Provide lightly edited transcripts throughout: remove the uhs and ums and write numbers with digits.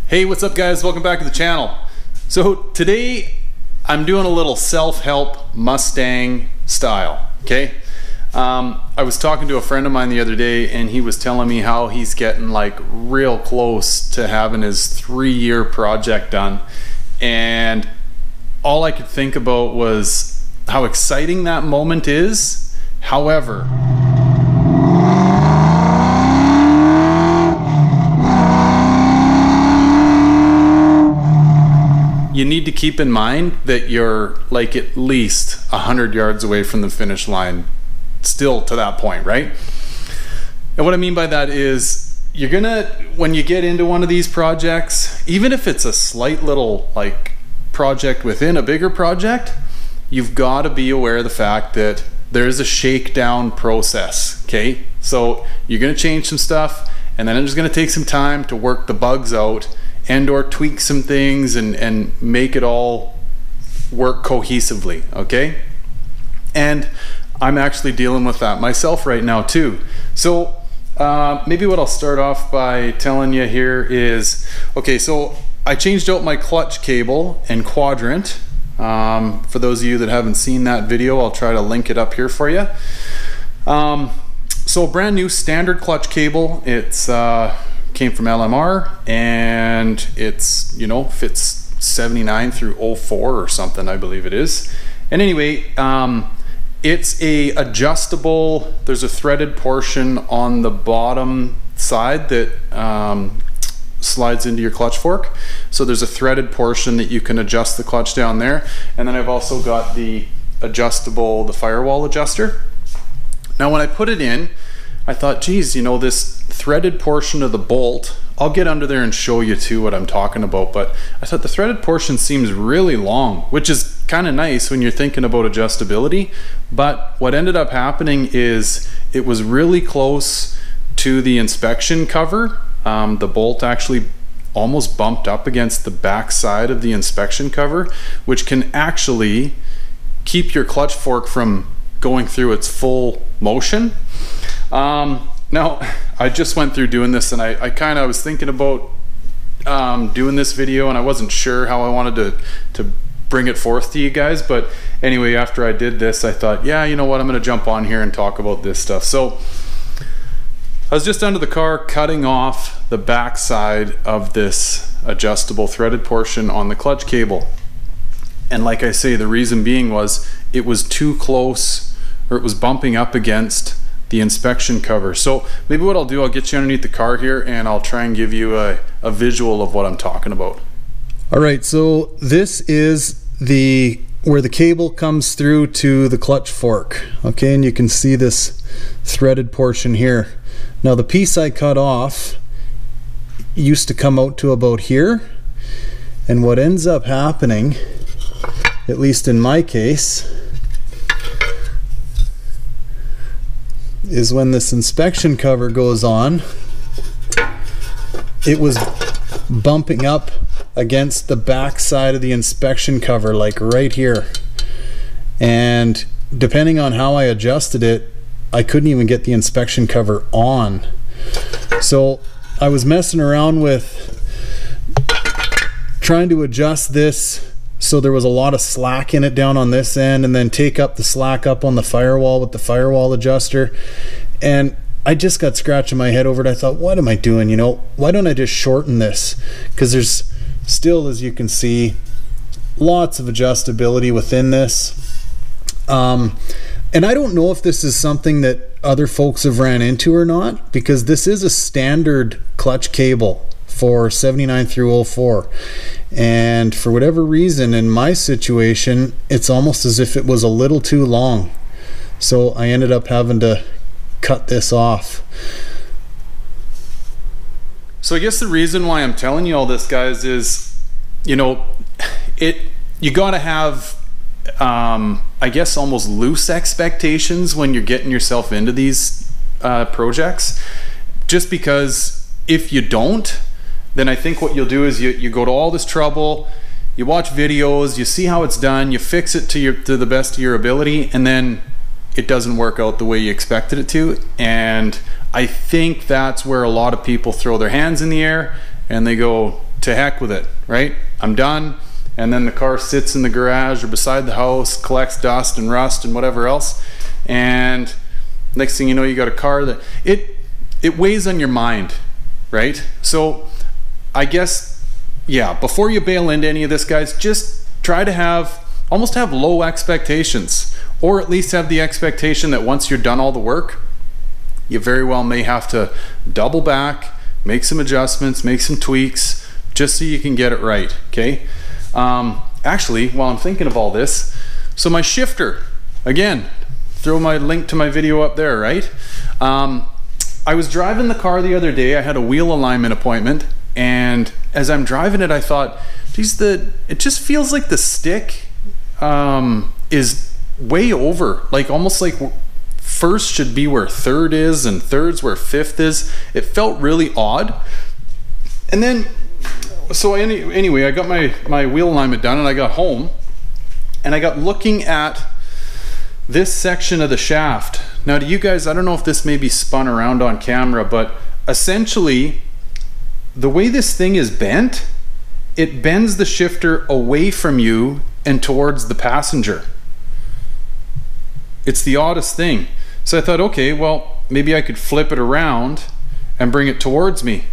Hey, what's up guys? Welcome back to the channel. So today I'm doing a little self-help Mustang style, okay? I was talking to a friend of mine the other day and he was telling me how he's getting like real close to having his 3-year project done. And all I could think about was how exciting that moment is. However, you need to keep in mind that you're like at least 100 yards away from the finish line still to that point, right? And what I mean by that is you're gonna, when you get into one of these projects, even if it's a slight little like project within a bigger project, you've got to be aware of the fact that there's a shakedown process, okay? So you're gonna change some stuff and then it's gonna take some time to work the bugs out and or tweak some things and make it all work cohesively, okay? And I'm actually dealing with that myself right now too. So maybe what I'll start off by telling you here is, okay, so I changed out my clutch cable and Quadrant. For those of you that haven't seen that video, I'll try to link it up here for you. So brand new standard clutch cable. It's came from LMR and it's, you know, fits 79 through 04 or something, I believe it is. And anyway, it's a adjustable, there's a threaded portion on the bottom side that slides into your clutch fork. So there's a threaded portion that you can adjust the clutch down there. And then I've also got the adjustable, the Firewall Adjuster. Now when I put it in, I thought, geez, you know, this threaded portion of the bolt, I'll get under there and show you too what I'm talking about, but I thought the threaded portion seems really long, which is kind of nice when you're thinking about adjustability. But what ended up happening is it was really close to the inspection cover. The bolt actually almost bumped up against the back side of the inspection cover, which can actually keep your clutch fork from going through its full motion. Now I just went through doing this and I was thinking about doing this video and I wasn't sure how I wanted to bring it forth to you guys, but anyway, after I did this I thought, yeah, you know what, I'm gonna jump on here and talk about this stuff. So I was just under the car cutting off the back side of this adjustable threaded portion on the clutch cable, and like I say, the reason being was it was too close, or it was bumping up against the inspection cover. So maybe what I'll do, I'll get you underneath the car here and I'll try and give you a visual of what I'm talking about. All right, so this is where the cable comes through to the clutch fork, okay, and you can see this threaded portion here. Now the piece I cut off used to come out to about here, and what ends up happening, at least in my case, is when this inspection cover goes on, it was bumping up against the back side of the inspection cover, like right here. And depending on how I adjusted it, I couldn't even get the inspection cover on. So I was messing around with trying to adjust this so there was a lot of slack in it down on this end, and then take up the slack up on the firewall with the Firewall Adjuster. And I just got scratching my head over it. I thought, what am I doing? You know, why don't I just shorten this? Because there's still, as you can see, lots of adjustability within this. And I don't know if this is something that other folks have ran into or not, because this is a standard clutch cable for 79 through 04, and for whatever reason in my situation it's almost as if it was a little too long, so I ended up having to cut this off. So I guess the reason why I'm telling you all this, guys, is, you know, you gotta have I guess almost loose expectations when you're getting yourself into these projects, just because if you don't, then I think what you'll do is you go to all this trouble, you watch videos, you see how it's done, you fix it to the best of your ability, and then it doesn't work out the way you expected it to. And I think that's where a lot of people throw their hands in the air and they go, to heck with it, right? I'm done. And then the car sits in the garage or beside the house, collects dust and rust and whatever else. And next thing you know, you got a car that it weighs on your mind, right? So I guess, yeah, before you bail into any of this, guys, just try to almost have low expectations, or at least have the expectation that once you're done all the work, you very well may have to double back, make some adjustments, make some tweaks, just so you can get it right, okay? Actually, while I'm thinking of all this, so my shifter, again, throw my link to my video up there, right? I was driving the car the other day. I had a wheel alignment appointment, and as I'm driving it, I thought, geez, it just feels like the stick is way over, like almost like first should be where third is and third's where fifth is. It felt really odd. And then, so anyway, I got my wheel alignment done, and I got home, and I got looking at this section of the shaft. Now to you guys, I don't know if this may be spun around on camera, but essentially the way this thing is bent, it bends the shifter away from you and towards the passenger. It's the oddest thing. So I thought, okay, well, maybe I could flip it around and bring it towards me.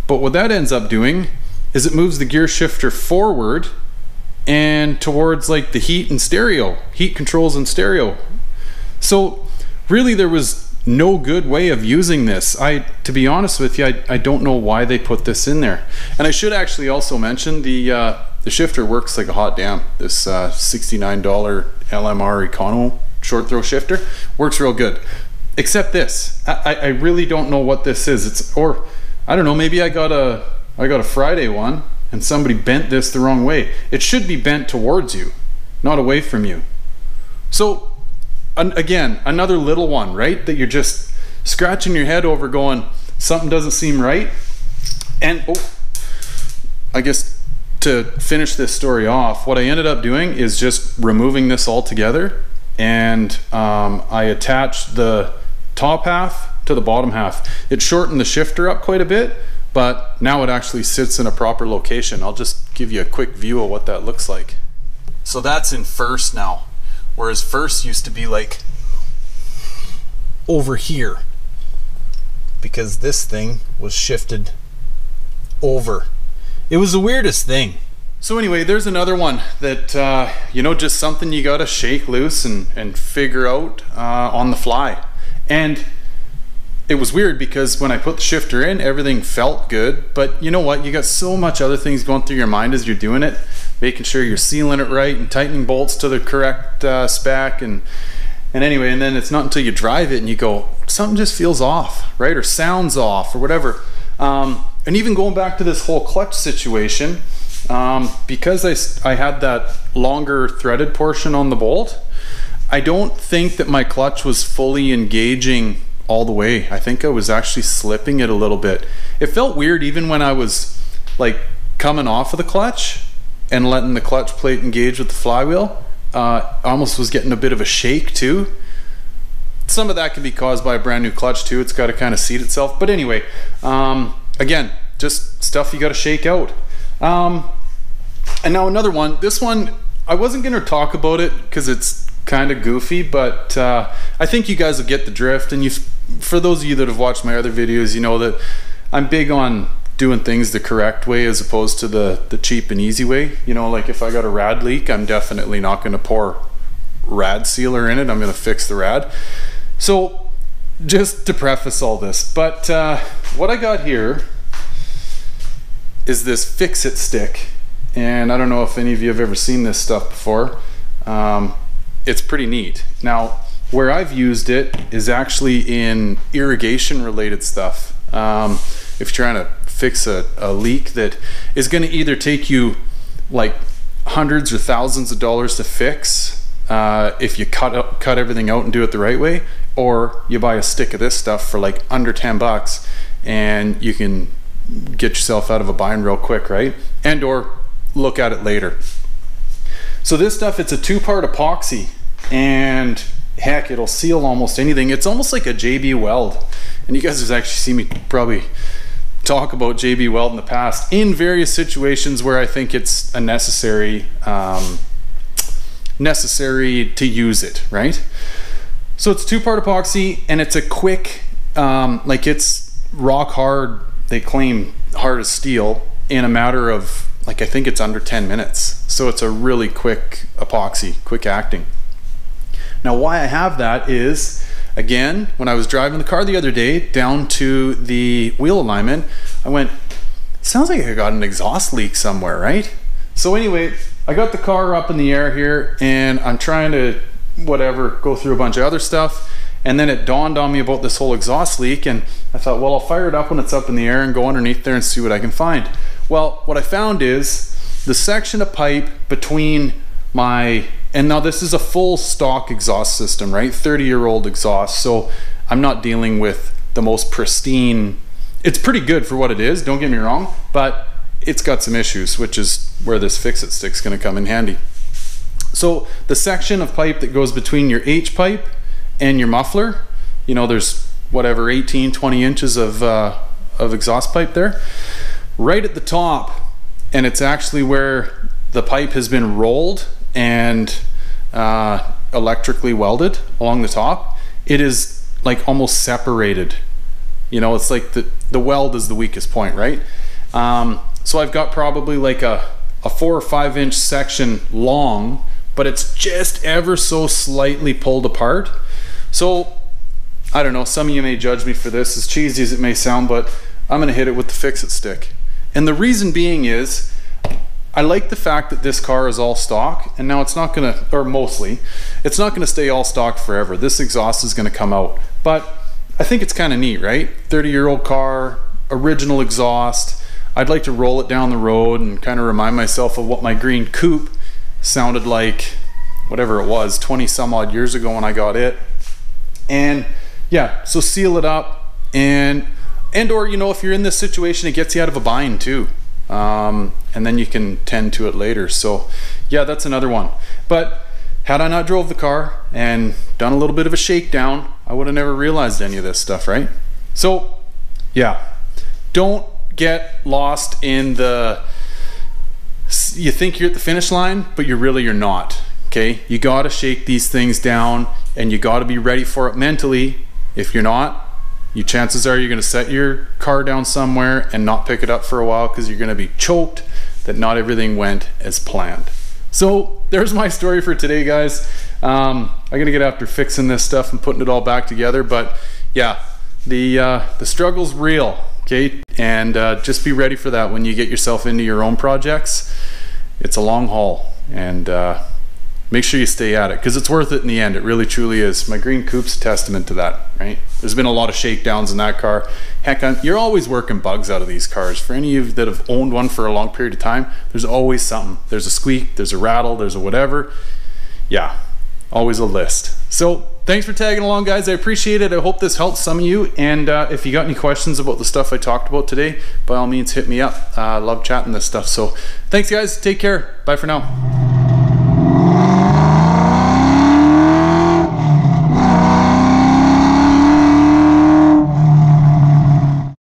But what that ends up doing is it moves the gear shifter forward and towards like the heat controls and stereo. So really there was no good way of using this. To be honest with you, I don't know why they put this in there. And I should actually also mention the shifter works like a hot damn. This $69 LMR Econo short throw shifter works real good. Except this, I really don't know what this is. Or I don't know, maybe I got a Friday one and somebody bent this the wrong way. It should be bent towards you, not away from you. So again, another little one, right? That you're just scratching your head over going, something doesn't seem right. And I guess to finish this story off, what I ended up doing is just removing this all together, and I attached the top half to the bottom half. It shortened the shifter up quite a bit, but now it actually sits in a proper location. I'll just give you a quick view of what that looks like. So that's in first now, whereas first used to be like over here, because this thing was shifted over. It was the weirdest thing. So anyway, there's another one that, you know, just something you gotta shake loose and figure out on the fly. And it was weird because when I put the shifter in, everything felt good, but you know what? You got so much other things going through your mind as you're doing it, making sure you're sealing it right and tightening bolts to the correct spec. And anyway, and then it's not until you drive it and you go, something just feels off, right? Or sounds off or whatever. And even going back to this whole clutch situation, because I had that longer threaded portion on the bolt, I don't think that my clutch was fully engaging all the way. I think I was actually slipping it a little bit. It felt weird even when I was like coming off of the clutch and letting the clutch plate engage with the flywheel. I almost was getting a bit of a shake too. Some of that can be caused by a brand new clutch too. It's got to kind of seat itself. But anyway, again, just stuff you got to shake out. And now another one. This one, I wasn't going to talk about it because it's kind of goofy, but I think you guys will get the drift. And for those of you that have watched my other videos, you know that I'm big on doing things the correct way as opposed to the cheap and easy way. You know, like if I got a rad leak, I'm definitely not going to pour rad sealer in it. I'm going to fix the rad. So just to preface all this, but what I got here is this fix-it stick. And I don't know if any of you have ever seen this stuff before. It's pretty neat. Now, where I've used it is actually in irrigation related stuff. If you're trying to fix a leak that is going to either take you like hundreds or thousands of dollars to fix if you cut everything out and do it the right way, or you buy a stick of this stuff for like under 10 bucks and you can get yourself out of a bind real quick, right? And or look at it later. So this stuff, it's a two-part epoxy, and heck, it'll seal almost anything. It's almost like a JB Weld, and you guys have actually seen me probably talk about JB Weld in the past in various situations where I think it's a necessary to use it, right? So it's 2-part epoxy, and it's a quick, like it's rock hard, they claim hard as steel, in a matter of, like, I think it's under 10 minutes. So it's a really quick epoxy, quick acting. Now why I have that is, again, when I was driving the car the other day down to the wheel alignment, I went, sounds like I got an exhaust leak somewhere, right? So anyway, I got the car up in the air here, and I'm trying to go through a bunch of other stuff, and then it dawned on me about this whole exhaust leak, and I thought, well, I'll fire it up when it's up in the air and go underneath there and see what I can find. Well, what I found is the section of pipe between my, and now this is a full stock exhaust system, right? 30-year-old exhaust, so I'm not dealing with the most pristine. It's pretty good for what it is, don't get me wrong, but it's got some issues, which is where this fix-it stick's gonna come in handy. So the section of pipe that goes between your H pipe and your muffler, you know, there's whatever 18, 20 inches of exhaust pipe there. Right at the top, and it's actually where the pipe has been rolled and electrically welded along the top, it is like almost separated. You know, it's like the weld is the weakest point, right? So I've got probably like a 4 or 5 inch section long, but it's just ever so slightly pulled apart. So I don't know, some of you may judge me for this, as cheesy as it may sound, but I'm gonna hit it with the fix-it stick. And the reason being is, I like the fact that this car is all stock, and now it's not gonna, or mostly, it's not gonna stay all stock forever. This exhaust is gonna come out. But I think it's kind of neat, right? 30-year-old car, original exhaust. I'd like to roll it down the road and kind of remind myself of what my green coupe sounded like, whatever it was, 20 some odd years ago when I got it. And yeah, so seal it up, and or, you know, if you're in this situation, it gets you out of a bind too. And then you can tend to it later. So yeah, that's another one. But had I not drove the car and done a little bit of a shakedown, I would have never realized any of this stuff, right? So yeah, don't get lost in the, you think you're at the finish line, but you're not, okay? You gotta shake these things down, and you gotta be ready for it mentally. If you're not, chances are you're gonna set your car down somewhere and not pick it up for a while, because you're gonna be choked that not everything went as planned. So there's my story for today, guys. I'm gonna get after fixing this stuff and putting it all back together, but yeah, the struggle's real, okay? And just be ready for that when you get yourself into your own projects. It's a long haul, and make sure you stay at it, because it's worth it in the end. It really truly is. My green coupe's a testament to that, right? There's been a lot of shakedowns in that car. Heck, you're always working bugs out of these cars. For any of you that have owned one for a long period of time, there's always something. There's a squeak, there's a rattle, there's a whatever. Yeah, always a list. So thanks for tagging along, guys. I appreciate it. I hope this helps some of you. And if you got any questions about the stuff I talked about today, by all means, hit me up. I love chatting this stuff. So thanks, guys. Take care. Bye for now.